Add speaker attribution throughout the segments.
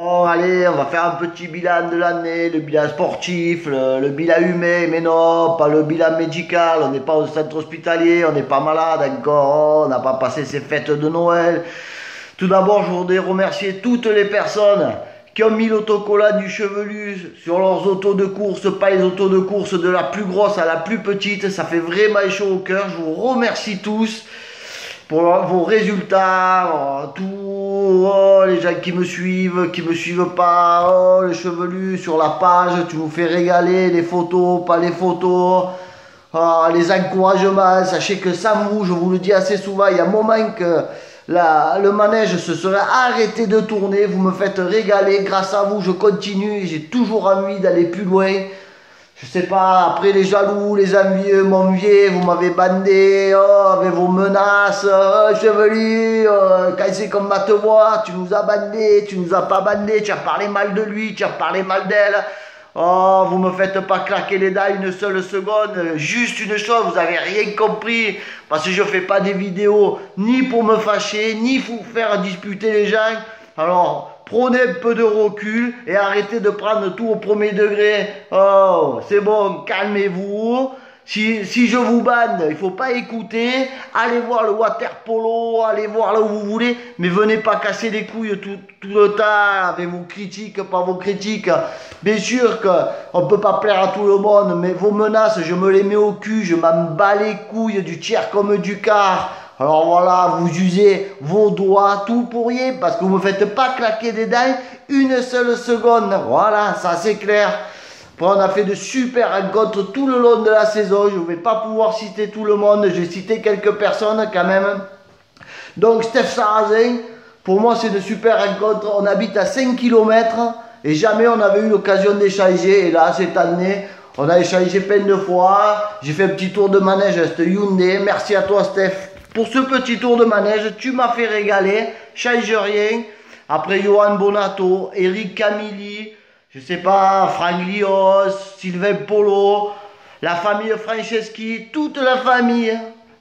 Speaker 1: Oh, allez, on va faire un petit bilan de l'année, le bilan sportif, le bilan humain, mais non, pas le bilan médical, on n'est pas au centre hospitalier, on n'est pas malade encore, on n'a pas passé ses fêtes de Noël. Tout d'abord, je voudrais remercier toutes les personnes qui ont mis l'autocollant du chevelu sur leurs autos de course, pas les autos de course de la plus grosse à la plus petite, ça fait vraiment chaud au cœur, je vous remercie tous pour vos résultats, les gens qui me suivent pas, les chevelus sur la page, tu nous fais régaler, les photos, pas les photos, les encouragements, sachez que sans vous, je vous le dis assez souvent, il y a un moment que le manège se serait arrêté de tourner, vous me faites régaler, grâce à vous je continue, j'ai toujours envie d'aller plus loin. Je sais pas, après les jaloux, les envieux m'enviaient, vous m'avez bandé, avec vos menaces, chevelu, quand c'est comme ma te voir, tu nous as bandé, tu nous as pas bandé, tu as parlé mal de lui, tu as parlé mal d'elle. Oh, vous me faites pas claquer les dents une seule seconde, juste une chose, vous avez rien compris, parce que je fais pas des vidéos ni pour me fâcher, ni pour faire disputer les gens. Alors, prenez un peu de recul et arrêtez de prendre tout au premier degré. Oh, c'est bon, calmez-vous. Si je vous bande, il ne faut pas écouter. Allez voir le water polo, allez voir là où vous voulez. Mais venez pas casser les couilles tout le temps avec vos critiques, pas vos critiques. Bien sûr qu'on ne peut pas plaire à tout le monde, mais vos menaces, je me les mets au cul. Je m'en bats les couilles du tiers comme du quart. Alors voilà, vous usez vos doigts, tout pour rien, parce que vous ne me faites pas claquer des dents une seule seconde. Voilà, ça c'est clair. Après, on a fait de super rencontres tout le long de la saison. Je ne vais pas pouvoir citer tout le monde. J'ai cité quelques personnes quand même. Donc, Steph Sarrazin, pour moi, c'est de super rencontres. On habite à 5 km et jamais on avait eu l'occasion d'échanger. Et là, cette année, on a échangé plein de fois. J'ai fait un petit tour de manège à cette Hyundai. Merci à toi, Steph, pour ce petit tour de manège. Tu m'as fait régaler. Change rien. Après, Johan Bonato, Eric Camilli. Je sais pas, Franck Lios, Sylvain Polo, la famille Franceschi, toute la famille,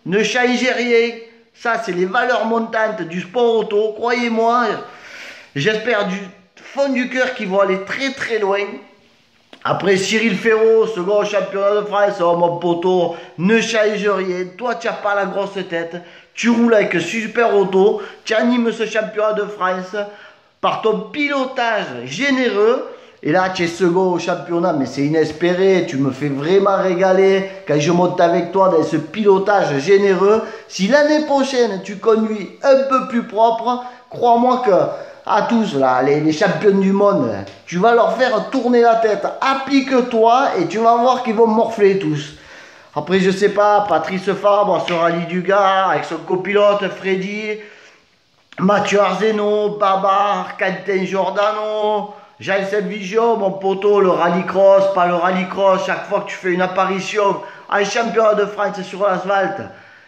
Speaker 1: ne changez rien. Ça, c'est les valeurs montantes du sport auto, croyez-moi. J'espère du fond du cœur qu'ils vont aller très très loin. Après Cyril Ferraud, second championnat de France, oh mon poteau, ne change rien. Toi, tu n'as pas la grosse tête. Tu roules avec super auto, tu animes ce championnat de France par ton pilotage généreux. Et là, tu es second au championnat, mais c'est inespéré. Tu me fais vraiment régaler quand je monte avec toi dans ce pilotage généreux. Si l'année prochaine, tu conduis un peu plus propre, crois-moi que à tous, là, les champions du monde, tu vas leur faire tourner la tête. Applique-toi et tu vas voir qu'ils vont morfler tous. Après, je sais pas, Patrice Fabre ce rallye du Gard avec son copilote Freddy, Mathieu Arzeno, Babar, Quentin Giordano, Jean-Seb Vigiot, mon poteau, le rallycross, pas le rallycross, chaque fois que tu fais une apparition en championnat de France sur l'asphalte,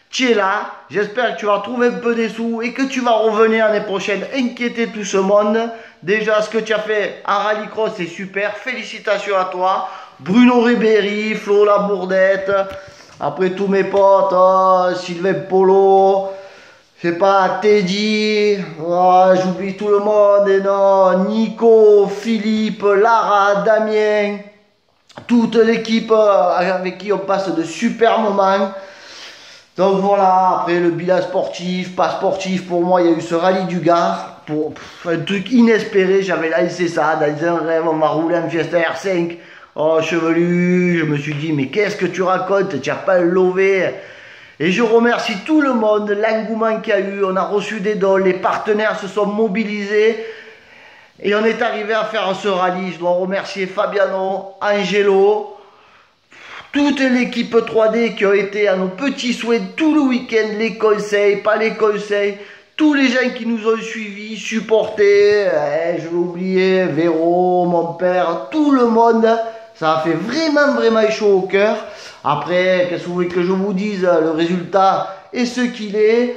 Speaker 1: tu es là, j'espère que tu vas trouver un peu des sous et que tu vas revenir l'année prochaine inquiéter tout ce monde. Déjà, ce que tu as fait en rallycross, c'est super, félicitations à toi. Bruno Ribéry, Flo Labourdette, après tous mes potes, Sylvain Polo, je sais pas, Teddy, j'oublie tout le monde, et non, Nico, Philippe, Lara, Damien, toute l'équipe avec qui on passe de super moments. Donc voilà, après le bilan sportif, pas sportif, pour moi il y a eu ce rallye du Gard, pour un truc inespéré, j'avais lancé ça dans un rêve, on m'a roulé en Fiesta R5, oh chevelu, je me suis dit mais qu'est-ce que tu racontes, tu n'as pas levé. Et je remercie tout le monde, l'engouement qu'il y a eu, on a reçu des dons, les partenaires se sont mobilisés et on est arrivé à faire ce rallye. Je dois remercier Fabiano, Angelo, toute l'équipe 3D qui a été à nos petits souhaits tout le week-end, les conseils, pas les conseils, tous les gens qui nous ont suivis, supportés, je l'ai oublié, Véro, mon père, tout le monde, ça a fait vraiment chaud au cœur. Après, qu'est-ce que vous voulez que je vous dise, le résultat est ce qu'il est.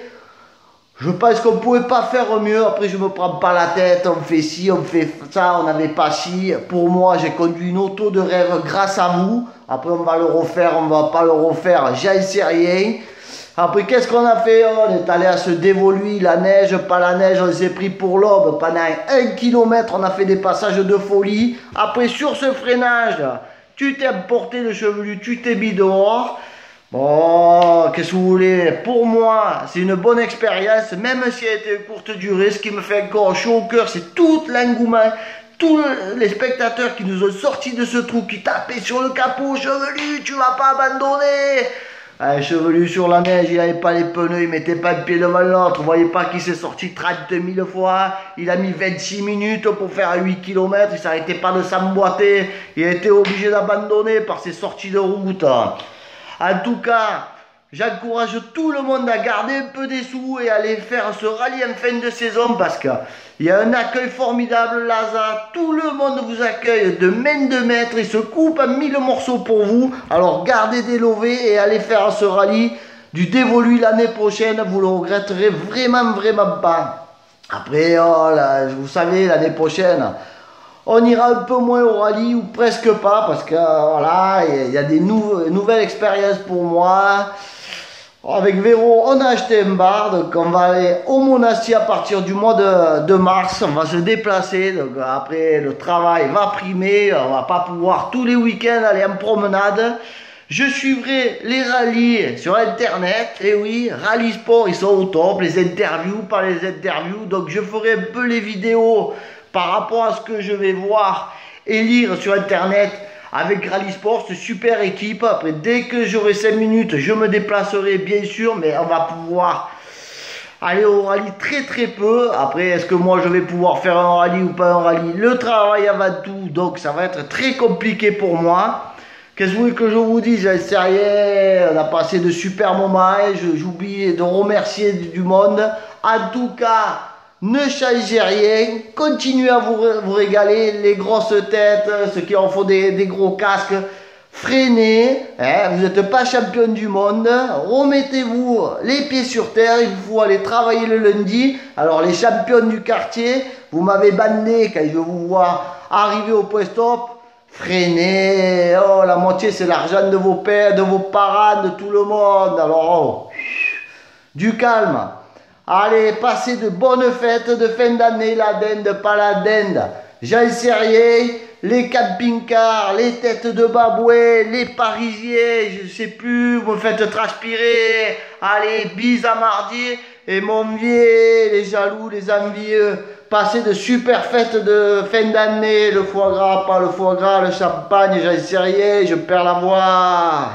Speaker 1: Je pense qu'on ne pouvait pas faire mieux. Après, je ne me prends pas la tête, on fait ci, on fait ça, on n'avait pas ci. Pour moi, j'ai conduit une auto de rêve grâce à vous. Après, on va le refaire, on ne va pas le refaire, j'en sais rien. Après, qu'est-ce qu'on a fait? On est allé à se dévoluer, la neige, pas la neige, on s'est pris pour l'aube. Pendant 1 kilomètre, on a fait des passages de folie. Après, sur ce freinage, tu t'es emporté le chevelu, tu t'es mis dehors. Bon, qu'est-ce que vous voulez? Pour moi, c'est une bonne expérience, même si elle était courte durée. Ce qui me fait encore chaud au cœur, c'est tout l'engouement, tous les spectateurs qui nous ont sortis de ce trou, qui tapaient sur le capot. Chevelu, tu vas pas abandonner. Chevelu sur la neige, il n'avait pas les pneus, il mettait pas le pied devant l'autre. Vous voyez pas qu'il s'est sorti 30 000 fois. Il a mis 26 minutes pour faire 8 km. Il s'arrêtait pas de s'emboîter. Il a été obligé d'abandonner par ses sorties de route. En tout cas, j'encourage tout le monde à garder un peu des sous et aller faire ce rallye en fin de saison parce qu'il y a un accueil formidable, Laza. Tout le monde vous accueille de main de maître. Il se coupe en 1000 morceaux pour vous. Alors gardez des lovés et allez faire ce rallye du dévolu l'année prochaine. Vous le regretterez vraiment, vraiment pas. Après, oh là, vous savez, l'année prochaine, on ira un peu moins au rallye ou presque pas parce que voilà, il y a des nouvelles expériences pour moi. Avec Véro, on a acheté un bar, donc on va aller au Monastir à partir du mois de mars. On va se déplacer, donc après le travail va primer, on va pas pouvoir tous les week-ends aller en promenade. Je suivrai les rallyes sur internet, et oui, Rallye Sport, ils sont au top, les interviews, pas les interviews, donc je ferai un peu les vidéos par rapport à ce que je vais voir et lire sur internet avec Rallye Sport, cette super équipe. Après, dès que j'aurai 5 minutes, je me déplacerai bien sûr, mais on va pouvoir aller au rallye très très peu. Après, est-ce que moi je vais pouvoir faire un rallye ou pas un rallye? Le travail avant tout, donc ça va être très compliqué pour moi. Qu'est-ce que vous voulez que je vous dise? C'est rien, on a passé de super moments et j'oublie de remercier du monde. En tout cas, ne changez rien, continuez à vous régaler, les grosses têtes, ceux qui en font des gros casques, freinez, hein, vous n'êtes pas champion du monde, remettez-vous les pieds sur terre, il faut aller travailler le lundi. Alors les champions du quartier, vous m'avez bandé quand je vous vois arriver au point stop, freinez, oh la moitié c'est l'argent de vos pères, de vos parents, de tout le monde, alors oh, du calme. Allez, passez de bonnes fêtes de fin d'année, la dinde, pas la dinde. J'en sais rien, les camping-cars, les têtes de babouets, les parisiens, je sais plus, vous me faites transpirer. Allez, bis à mardi, et mon vieux, les jaloux, les envieux, passez de super fêtes de fin d'année, le foie gras, pas le foie gras, le champagne, j'en sais rien, je perds la voix.